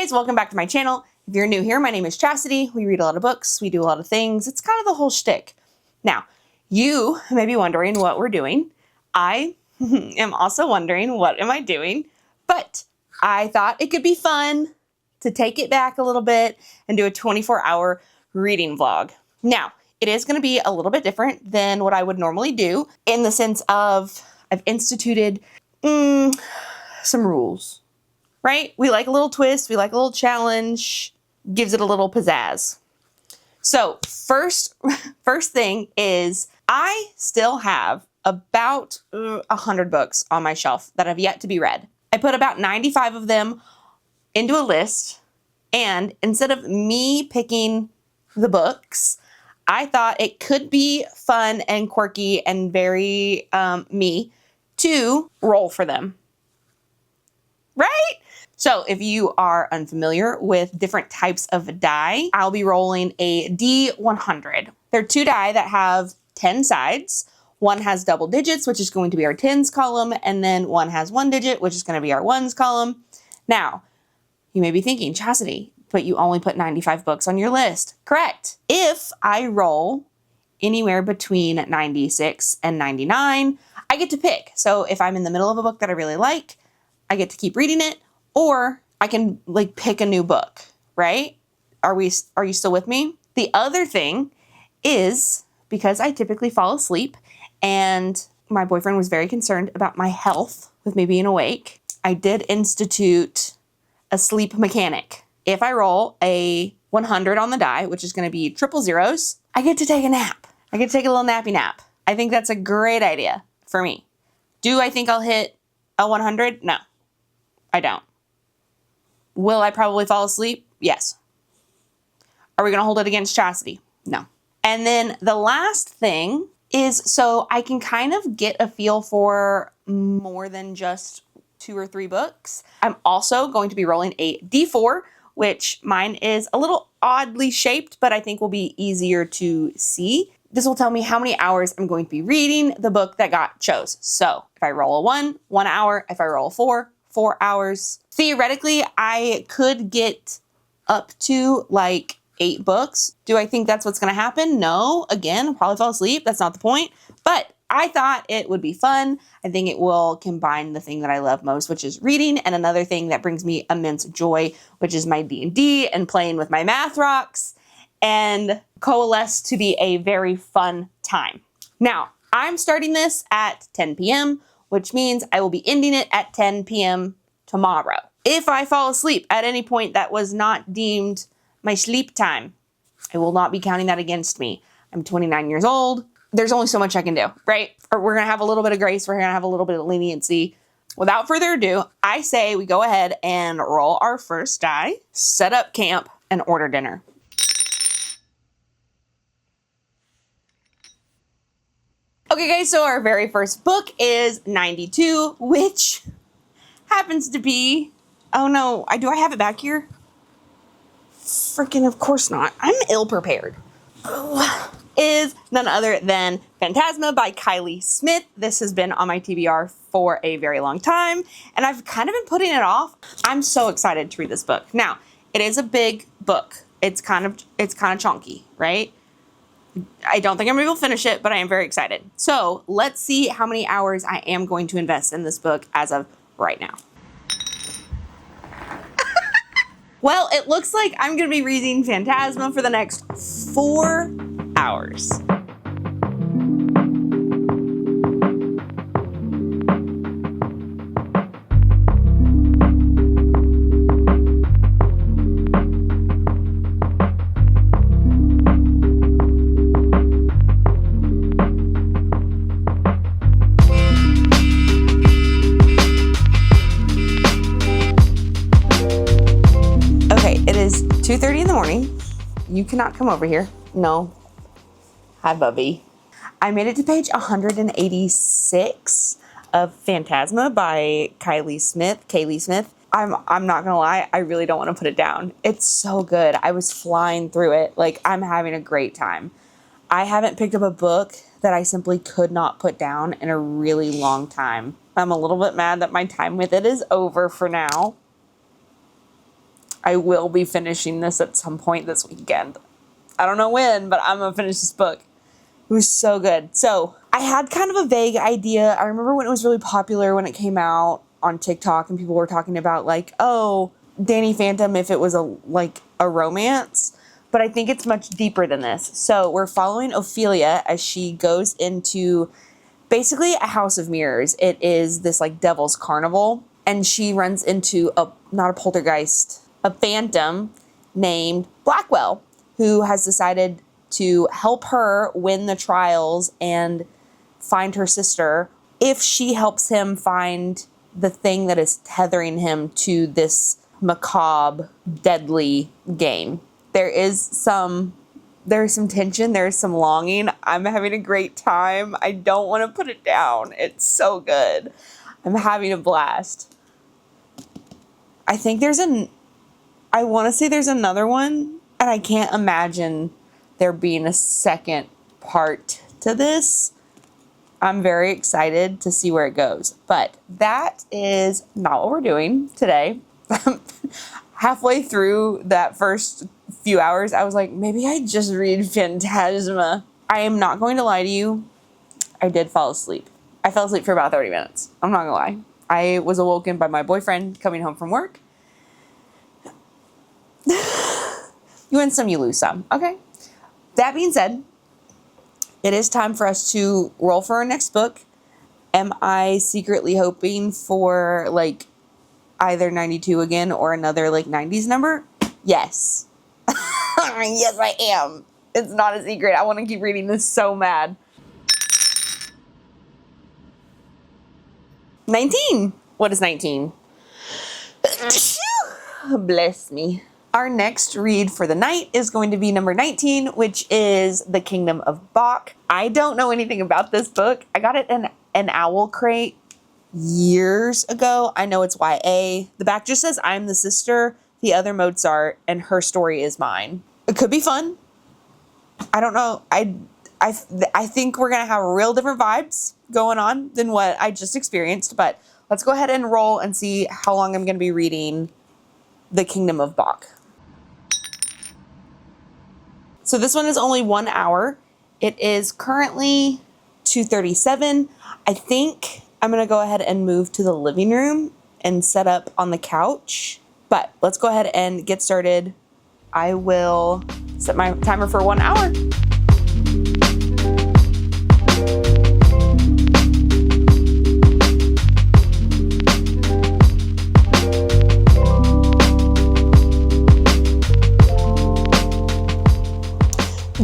guys, welcome back to my channel. If you're new here, my name is Chassity. We read a lot of books, we do a lot of things. It's kind of the whole shtick. Now, you may be wondering what we're doing. I am also wondering what am I doing, but I thought it could be fun to take it back a little bit and do a 24-hour reading vlog. Now, it is going to be a little bit different than what I would normally do in the sense of I've instituted some rules. Right? We like a little twist. We like a little challenge. Gives it a little pizzazz. So first thing is I still have about 100 books on my shelf that have yet to be read. I put about 95 of them into a list. And instead of me picking the books, I thought it could be fun and quirky and very me to roll for them. Right? So if you are unfamiliar with different types of die, I'll be rolling a D100. They're two die that have 10 sides. One has double digits, which is going to be our tens column, and then one has one digit, which is going to be our ones column. Now, you may be thinking, Chassity, but you only put 95 books on your list. Correct. If I roll anywhere between 96 and 99, I get to pick. So if I'm in the middle of a book that I really like, I get to keep reading it, or I can pick a new book, right? Are you still with me? The other thing is because I typically fall asleep and my boyfriend was very concerned about my health with me being awake, I did institute a sleep mechanic. If I roll a 100 on the die, which is going to be triple zeros, I get to take a nap. I get to take a little nappy nap. I think that's a great idea for me. Do I think I'll hit a 100? No. I don't. Will I probably fall asleep? Yes. Are we going to hold it against Chassity? No. And then the last thing is so I can kind of get a feel for more than just 2 or 3 books. I'm also going to be rolling a D4, which mine is a little oddly shaped, but I think will be easier to see. This will tell me how many hours I'm going to be reading the book that got chose. So if I roll a 1, 1 hour. If I roll a 4, 4 hours. Theoretically, I could get up to 8 books. Do I think that's what's going to happen? No. Again, I'll probably fall asleep. That's not the point. But I thought it would be fun. I think it will combine the thing that I love most, which is reading, and another thing that brings me immense joy, which is my D&D and playing with my math rocks, and coalesce to be a very fun time. Now, I'm starting this at 10 p.m., which means I will be ending it at 10 p.m. tomorrow. If I fall asleep at any point that was not deemed my sleep time, I will not be counting that against me. I'm 29 years old. There's only so much I can do, right? Or we're going to have a little bit of grace. We're going to have a little bit of leniency. Without further ado, I say we go ahead and roll our first die, set up camp, and order dinner. Okay guys, so our very first book is 92, which happens to be, oh no, do I have it back here? Freaking of course not. I'm ill prepared. Is none other than Phantasma by Kylie Smith. This has been on my TBR for a very long time, and I've kind of been putting it off. I'm so excited to read this book. Now, it is a big book. It's kind of chunky, right? I don't think I'm able to finish it, but I am very excited. So let's see how many hours I am going to invest in this book as of right now. Well, it looks like I'm going to be reading Phantasma for the next 4 hours. It is 2:30 in the morning. You cannot come over here. No. Hi, Bubby. I made it to page 186 of Phantasma by Kylie Smith. I'm not gonna lie, I really don't want to put it down. It's so good. I was flying through it. I'm having a great time. I haven't picked up a book that I simply could not put down in a really long time. I'm a little bit mad that my time with it is over for now. I will be finishing this at some point this weekend. I don't know when, but I'm going to finish this book. It was so good. So I had kind of a vague idea. I remember when it was really popular when it came out on TikTok and people were talking about like, oh, Danny Phantom, if it was a romance. But I think it's much deeper than this. So we're following Ophelia as she goes into basically a house of mirrors. It is this like devil's carnival. And she runs into not a poltergeist, a phantom named Blackwell, who has decided to help her win the trials and find her sister if she helps him find the thing that is tethering him to this macabre, deadly game. There's some tension, there's some longing. I'm having a great time. I don't want to put it down. It's so good. I'm having a blast. I think I want to say there's another one, and I can't imagine there being a second part to this. I'm very excited to see where it goes. But that is not what we're doing today. Halfway through that first few hours, I was like, maybe I just read Phantasma. I am not going to lie to you. I did fall asleep. I fell asleep for about 30 minutes. I'm not gonna lie. I was awoken by my boyfriend coming home from work. You win some, you lose some. Okay. That being said, it is time for us to roll for our next book. Am I secretly hoping for like either 92 again or another like 90s number? Yes. Yes, I am. It's not a secret. I want to keep reading this so mad. 19. What is 19? Bless me. Our next read for the night is going to be number 19, which is The Kingdom of Bach. I don't know anything about this book. I got it in an Owl Crate years ago. I know it's YA. The back just says, I'm the sister, the other Mozart, and her story is mine. It could be fun. I don't know. I think we're going to have real different vibes going on than what I just experienced, but let's go ahead and roll and see how long I'm going to be reading The Kingdom of Bach. So this one is only 1 hour. It is currently 2:37. I think I'm going to go ahead and move to the living room and set up on the couch, but let's go ahead and get started. I will set my timer for 1 hour.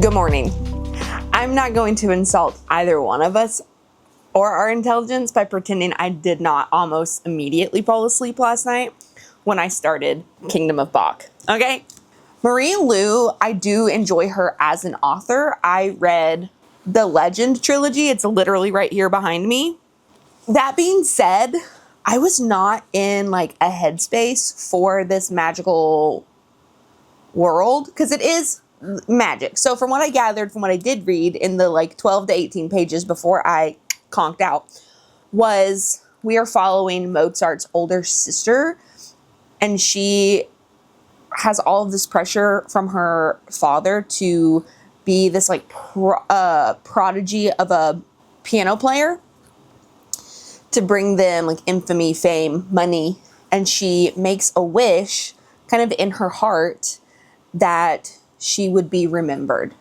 Good morning. I'm not going to insult either one of us or our intelligence by pretending I did not almost immediately fall asleep last night when I started Kingdom of Bach. Okay? Marie Lu, I do enjoy her as an author. I read the Legend trilogy. It's literally right here behind me. That being said, I was not in like a headspace for this magical world because it is magic. So from what I gathered, from what I did read in the like 12 to 18 pages before I conked out, was we are following Mozart's older sister, and she has all of this pressure from her father to be this like prodigy of a piano player to bring them like infamy, fame, money. And she makes a wish kind of in her heart that she would be remembered.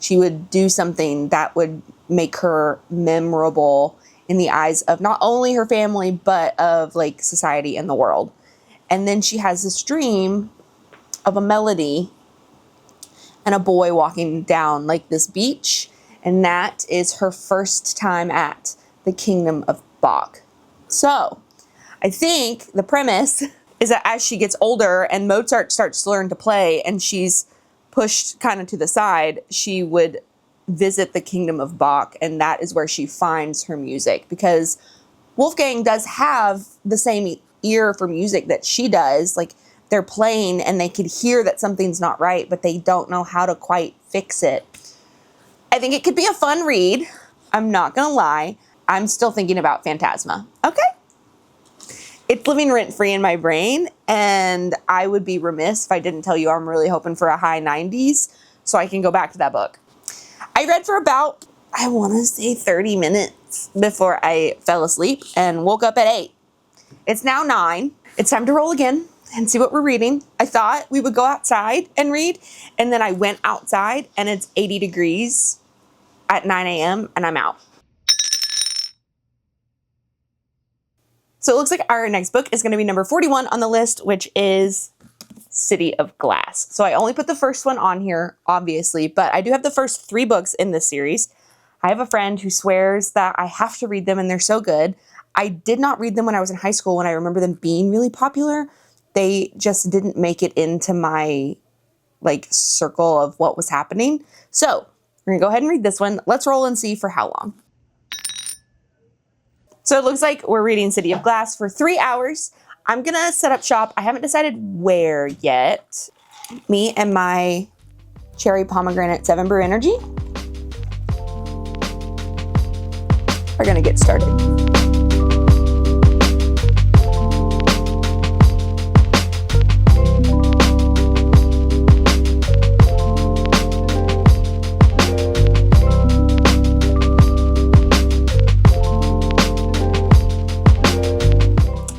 She would do something that would make her memorable in the eyes of not only her family, but of like society and the world. And then she has this dream of a melody and a boy walking down like this beach. And that is her first time at the Kingdom of Bach. So I think the premise is that as she gets older and Mozart starts to learn to play and she's pushed kind of to the side, she would visit the Kingdom of Bach, and that is where she finds her music, because Wolfgang does have the same ear for music that she does. Like, they're playing and they could hear that something's not right, but they don't know how to quite fix it. I think it could be a fun read. I'm not gonna lie. I'm still thinking about Phantasma. Okay? It's living rent-free in my brain, and I would be remiss if I didn't tell you I'm really hoping for a high 90s so I can go back to that book. I read for about, I want to say 30 minutes before I fell asleep and woke up at 8. It's now 9. It's time to roll again and see what we're reading. I thought we would go outside and read, and then I went outside and it's 80 degrees at 9 a.m. and I'm out. So it looks like our next book is going to be number 41 on the list, which is City of Glass. So I only put the first one on here, obviously, but I do have the first 3 books in this series. I have a friend who swears that I have to read them and they're so good. I did not read them when I was in high school when I remember them being really popular. They just didn't make it into my circle of what was happening. So we're going to go ahead and read this one. Let's roll and see for how long. So it looks like we're reading City of Glass for 3 hours. I'm going to set up shop. I haven't decided where yet. Me and my cherry pomegranate 7 Brew Energy are going to get started.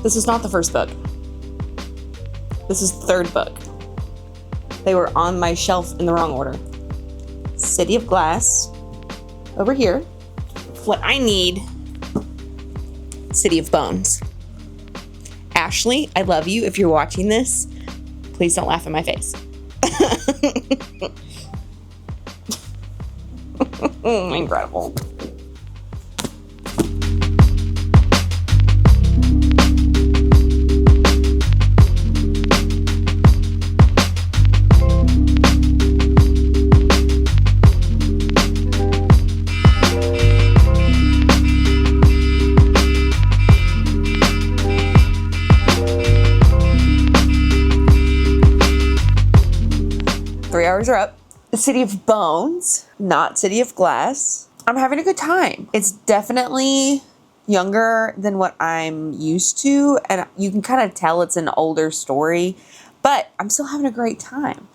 This is not the first book. This is the 3rd book. They were on my shelf in the wrong order. City of Glass over here. What I need, City of Bones. Ashley, I love you. If you're watching this, please don't laugh in my face. Incredible. Are up. The City of Bones, not City of Glass. I'm having a good time. It's definitely younger than what I'm used to, and you can kind of tell it's an older story, but I'm still having a great time.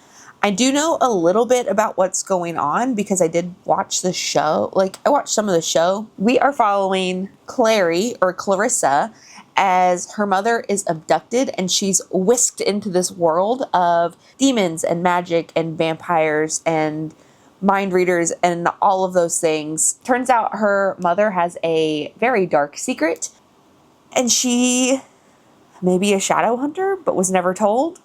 I do know a little bit about what's going on because I did watch the show. I watched some of the show. We are following Clary, or Clarissa, as her mother is abducted and she's whisked into this world of demons and magic and vampires and mind readers and all of those things. Turns out her mother has a very dark secret and she may be a shadow hunter but was never told.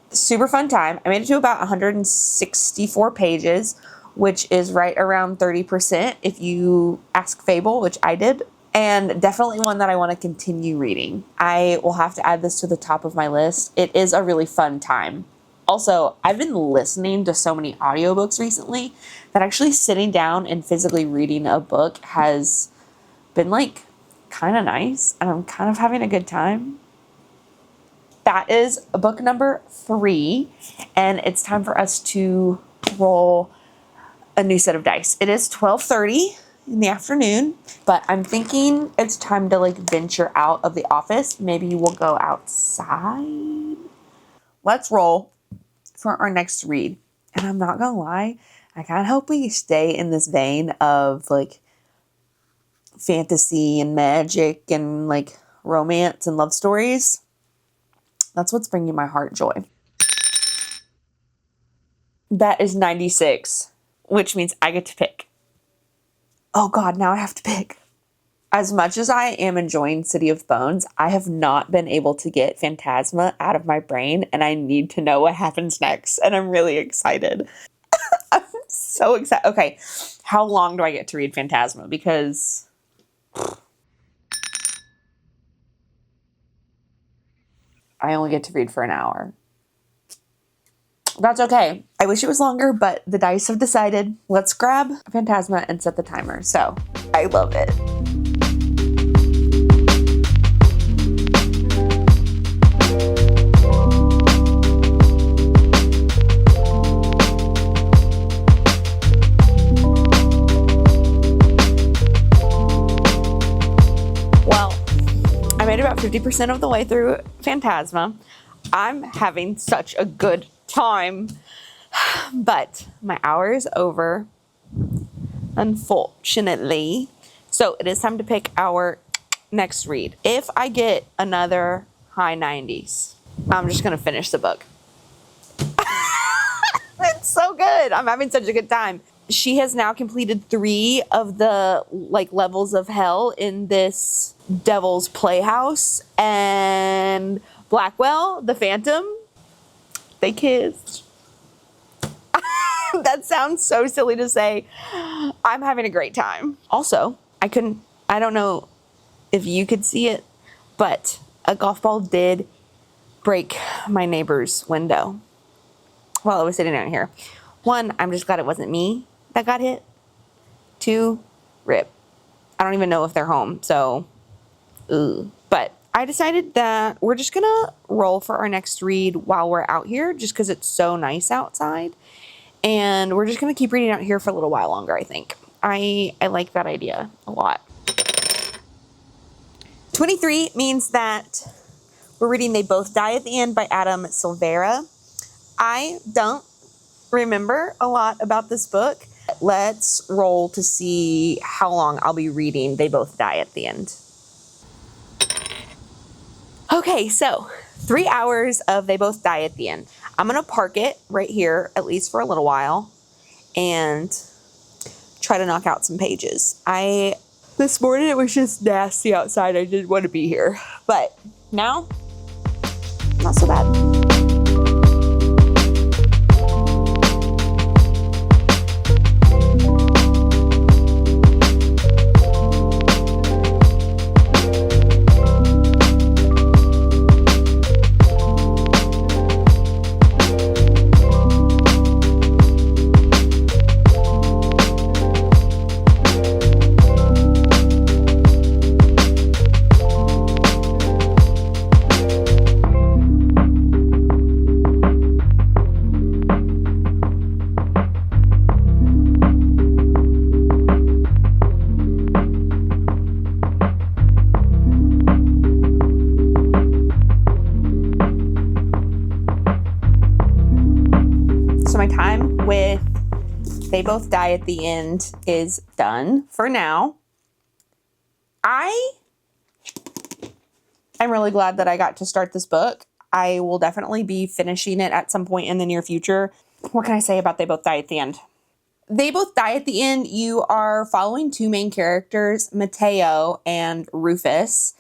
Super fun time. I made it to about 164 pages, which is right around 30% if you ask Fable, which I did. And definitely one that I want to continue reading. I will have to add this to the top of my list. It is a really fun time. Also, I've been listening to so many audiobooks recently that actually sitting down and physically reading a book has been kind of nice. And I'm kind of having a good time. That is book number 3. And it's time for us to roll a new set of dice. It is 12:30. In the afternoon, but I'm thinking it's time to venture out of the office. Maybe we'll go outside. Let's roll for our next read. And I'm not gonna lie, I kind of hope we stay in this vein of fantasy and magic and romance and love stories. That's what's bringing my heart joy. That is 96, which means I get to pick. Oh God, now I have to pick. As much as I am enjoying City of Bones, I have not been able to get Phantasma out of my brain, and I need to know what happens next, and I'm really excited. I'm so excited. Okay, how long do I get to read Phantasma? Because I only get to read for an hour. That's okay. I wish it was longer, but the dice have decided. Let's grab Phantasma and set the timer. So, I love it. Well, 50% of the way through Phantasma. I'm having such a good time, but my hour is over, unfortunately. So it is time to pick our next read. If I get another high 90s, I'm just gonna finish the book. It's so good. I'm having such a good time. She has now completed 3 of the levels of hell in this Devil's Playhouse, and Blackwell, the Phantom, they kissed. That sounds so silly to say. I'm having a great time. Also, I don't know if you could see it, but a golf ball did break my neighbor's window while I was sitting down here. 1, I'm just glad it wasn't me that got hit. 2, rip. I don't even know if they're home, so, But I decided that we're just gonna roll for our next read while we're out here, just because it's so nice outside. And we're just gonna keep reading out here for a little while longer, I think. I like that idea a lot. 23 means that we're reading They Both Die at the End by Adam Silvera. I don't remember a lot about this book. Let's roll to see how long I'll be reading They Both Die at the End. Okay, so 3 hours of They Both Die at the End. I'm going to park it right here, at least for a little while, and try to knock out some pages. This morning it was just nasty outside. I didn't want to be here. But now, not so bad. So my time with They Both Die at the End is done for now. I'm really glad that I got to start this book. I will definitely be finishing it at some point in the near future. What can I say about They Both Die at the End? They Both Die at the End, you are following 2 main characters, Mateo and Rufus,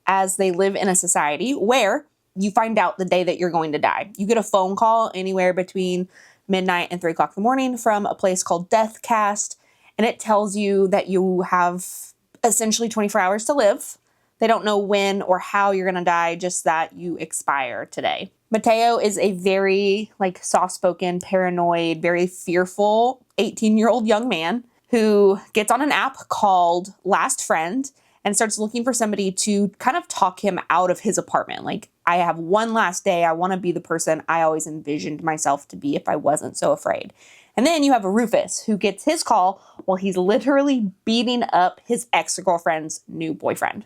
as they live in a society where you find out the day that you're going to die. You get a phone call anywhere between midnight and 3 o'clock in the morning from a place called Deathcast, and it tells you that you have essentially 24 hours to live. They don't know when or how you're going to die, just that you expire today. Mateo is a very soft-spoken, paranoid, very fearful 18-year-old young man who gets on an app called Last Friend and starts looking for somebody to kind of talk him out of his apartment. I have one last day. I want to be the person I always envisioned myself to be if I wasn't so afraid. And then you have a Rufus who gets his call while he's literally beating up his ex-girlfriend's new boyfriend.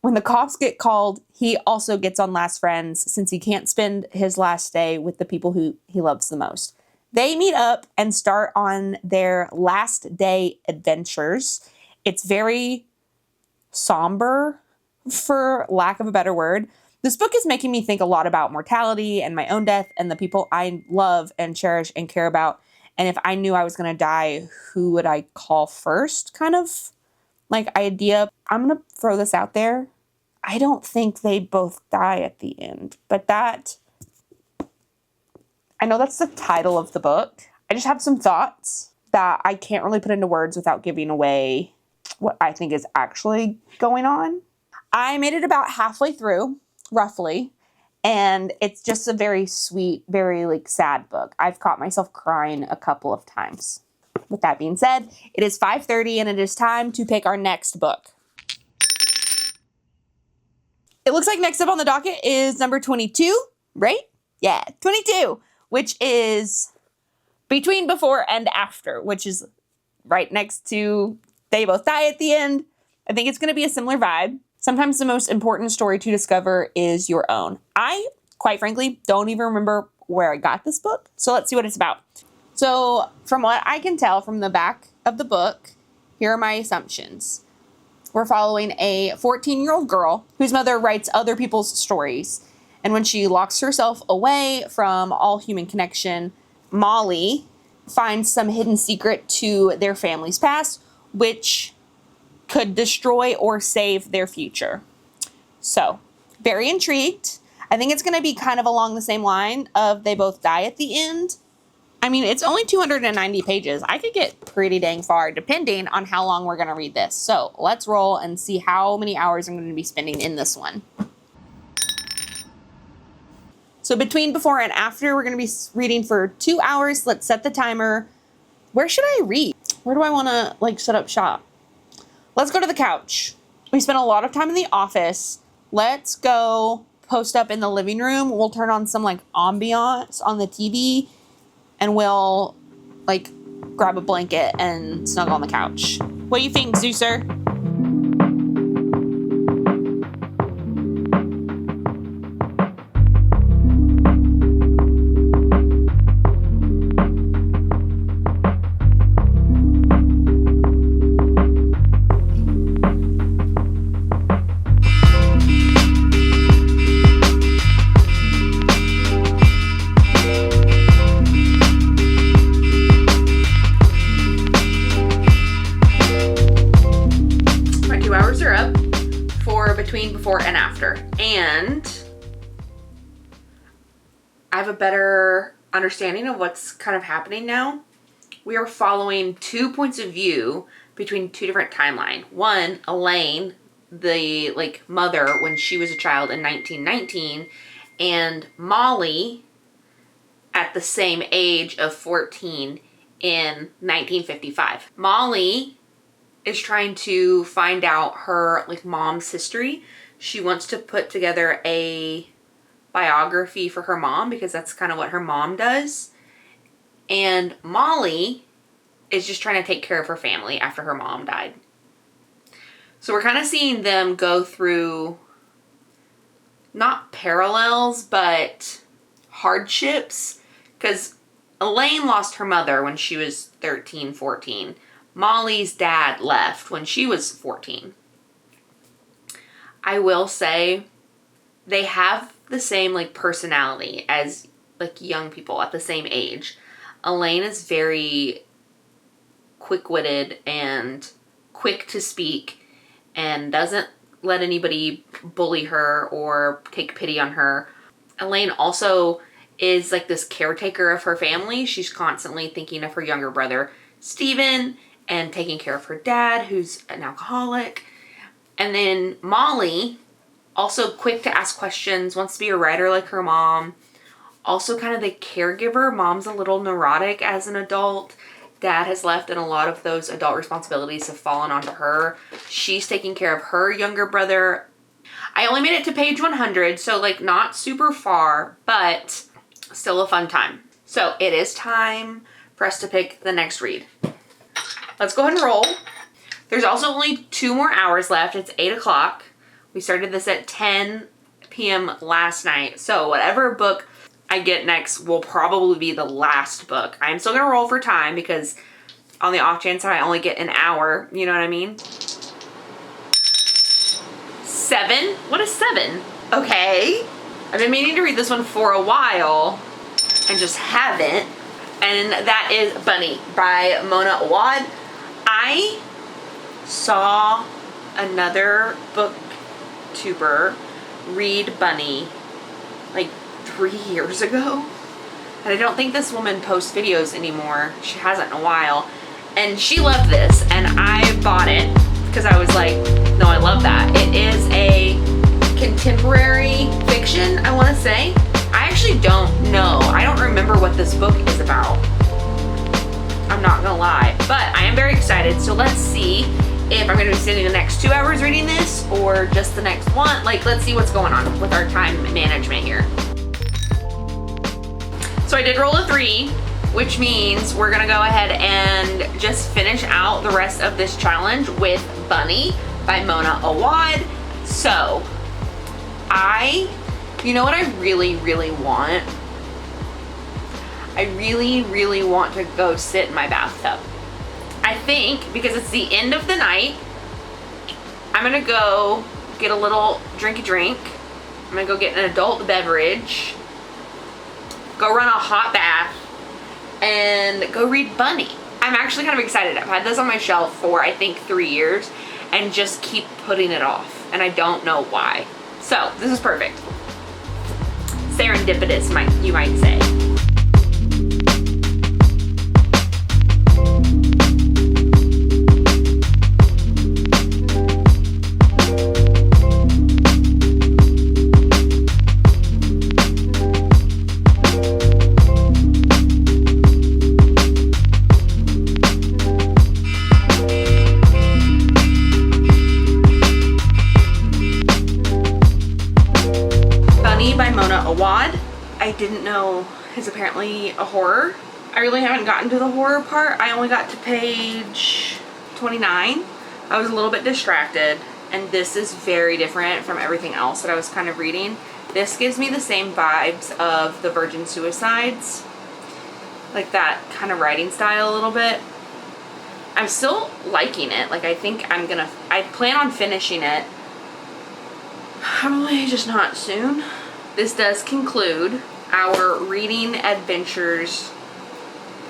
When the cops get called, he also gets on Last Friends since he can't spend his last day with the people who he loves the most. They meet up and start on their last day adventures. It's very somber, for lack of a better word. This book is making me think a lot about mortality and my own death and the people I love and cherish and care about. And if I knew I was going to die, who would I call first? Kind of idea. I'm going to throw this out there. I don't think they both die at the end, but I know that's the title of the book. I just have some thoughts that I can't really put into words without giving away what I think is actually going on. I made it about halfway through, roughly, and it's just a very sweet, very sad book. I've caught myself crying a couple of times. With that being said, it is 5:30 and it is time to pick our next book. It looks like next up on the docket is number 22, right? Yeah, 22, which is Between Before and After, which is right next to They Both Die at the End. I think it's going to be a similar vibe. Sometimes the most important story to discover is your own. I, quite frankly, don't even remember where I got this book. So let's see what it's about. So from what I can tell from the back of the book, here are my assumptions. We're following a 14-year-old girl whose mother writes other people's stories. And when she locks herself away from all human connection, Molly finds some hidden secret to their family's past, which could destroy or save their future. So, very intrigued. I think it's going to be kind of along the same line of they both die at the end. I mean, it's only 290 pages. I could get pretty dang far depending on how long we're going to read this. So let's roll and see how many hours I'm going to be spending in this one. So between before and after, we're going to be reading for 2 hours. Let's set the timer. Where should I read? Where do I want to set up shop? Let's go to the couch. We spent a lot of time in the office. Let's go post up in the living room. We'll turn on some ambiance on the TV. And we'll grab a blanket and snuggle on the couch. What do you think, Zeuser? Before and after, and I have a better understanding of what's kind of happening now. We are following 2 points of view between 2 different timelines. One, Elaine, the mother when she was a child in 1919, and Molly at the same age of 14 in 1955. Molly is trying to find out her mom's history. She wants to put together a biography for her mom because that's kind of what her mom does. And Molly is just trying to take care of her family after her mom died. So we're kind of seeing them go through not parallels, but hardships. Because Elaine lost her mother when she was 13, 14. Molly's dad left when she was 14. I will say they have the same personality as young people at the same age. Elaine is very quick-witted and quick to speak and doesn't let anybody bully her or take pity on her. Elaine also is this caretaker of her family. She's constantly thinking of her younger brother, Stephen, and taking care of her dad, who's an alcoholic. And then Molly, also quick to ask questions, wants to be a writer like her mom. Also kind of the caregiver. Mom's a little neurotic as an adult. Dad has left and a lot of those adult responsibilities have fallen onto her. She's taking care of her younger brother. I only made it to page 100, so not super far, but still a fun time. So it is time for us to pick the next read. Let's go ahead and roll. There's also only 2 more hours left. It's 8 o'clock. We started this at 10 p.m. last night. So whatever book I get next will probably be the last book. I'm still going to roll for time because on the off chance that I only get an hour, you know what I mean? 7? What is 7? Okay. I've been meaning to read this one for a while and just haven't. And that is Bunny by Mona Awad. I saw another booktuber read Bunny 3 years ago. And I don't think this woman posts videos anymore. She hasn't in a while. And she loved this. And I bought it because I was like, no, I love that. It is a contemporary fiction, I want to say. I actually don't know. I don't remember what this book is about. I'm not gonna lie, but I am very excited. So let's see if I'm gonna be spending the next 2 hours reading this or just the next one. Let's see what's going on with our time management here. So I did roll a 3, which means we're gonna go ahead and just finish out the rest of this challenge with Bunny by Mona Awad. So, you know what I really, really want? I really, really want to go sit in my bathtub. I think because it's the end of the night, I'm gonna go get a little drinky drink. I'm gonna go get an adult beverage, go run a hot bath, and go read Bunny. I'm actually kind of excited. I've had this on my shelf for I think 3 years and just keep putting it off, and I don't know why. So this is perfect. Serendipitous, you might say. I didn't know is apparently a horror. I really haven't gotten to the horror part. I only got to page 29. I was a little bit distracted, and this is very different from everything else that I was kind of reading. This gives me the same vibes of the Virgin Suicides, like that kind of writing style a little bit. I'm still liking it. Like, I plan on finishing it. Probably just not soon. This does conclude our reading adventures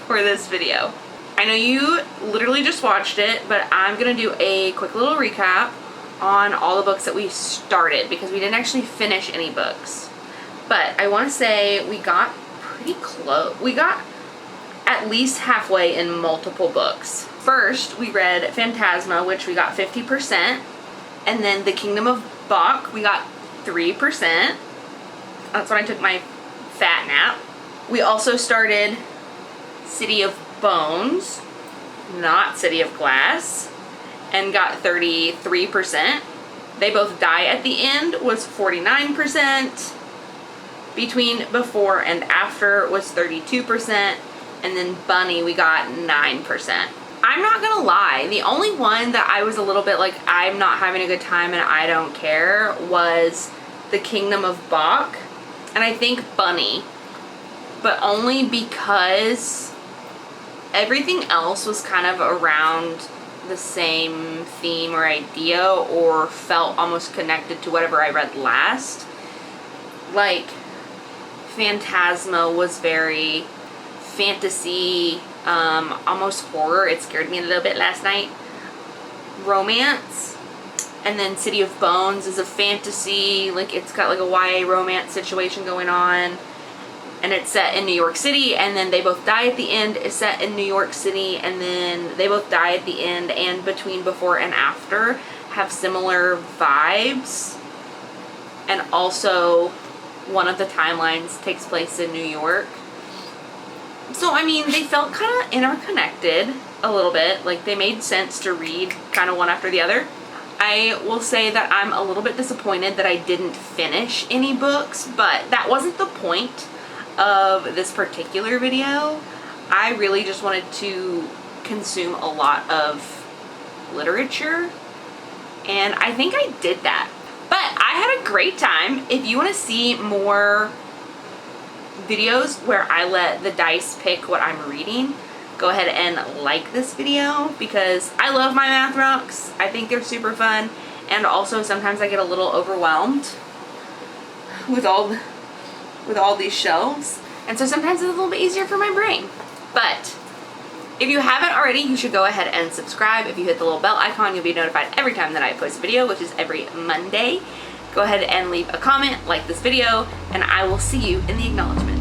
for this video. I know you literally just watched it, but I'm gonna do a quick little recap on all the books that we started because we didn't actually finish any books. But I want to say we got pretty close. We got at least halfway in multiple books. First, we read Phantasma, which we got 50%, and then The Kingdom of Bach, we got 3%. That's when I took my fat nap. We also started City of Bones, not City of Glass, and got 33%. They Both Die at the End was 49%. Between Before and After was 32%. And then Bunny, we got 9%. I'm not gonna lie, the only one that I was a little bit like, I'm not having a good time and I don't care, was The Kingdom of Bach. And I think Bunny, but only because everything else was kind of around the same theme or idea or felt almost connected to whatever I read last. Like, Phantasma was very fantasy, almost horror. It scared me a little bit last night. Romance. And then City of Bones is a fantasy, like it's got like a YA romance situation going on. And it's set in New York City, and then They Both Die at the End is set in New York City, and then They Both Die at the End and Between Before and After have similar vibes. And also, one of the timelines takes place in New York. So, I mean, they felt kind of interconnected a little bit. Like, they made sense to read kind of one after the other. I will say that I'm a little bit disappointed that I didn't finish any books, but that wasn't the point of this particular video. I really just wanted to consume a lot of literature, and I think I did that. But I had a great time. If you want to see more videos where I let the dice pick what I'm reading, go ahead and like this video because I love my math rocks. I think they're super fun, and also sometimes I get a little overwhelmed with all these shelves, and so sometimes it's a little bit easier for my brain. But if you haven't already, you should go ahead and subscribe. If you hit the little bell icon, you'll be notified every time that I post a video, which is every Monday. Go ahead and leave a comment, like this video, and I will see you in the acknowledgement.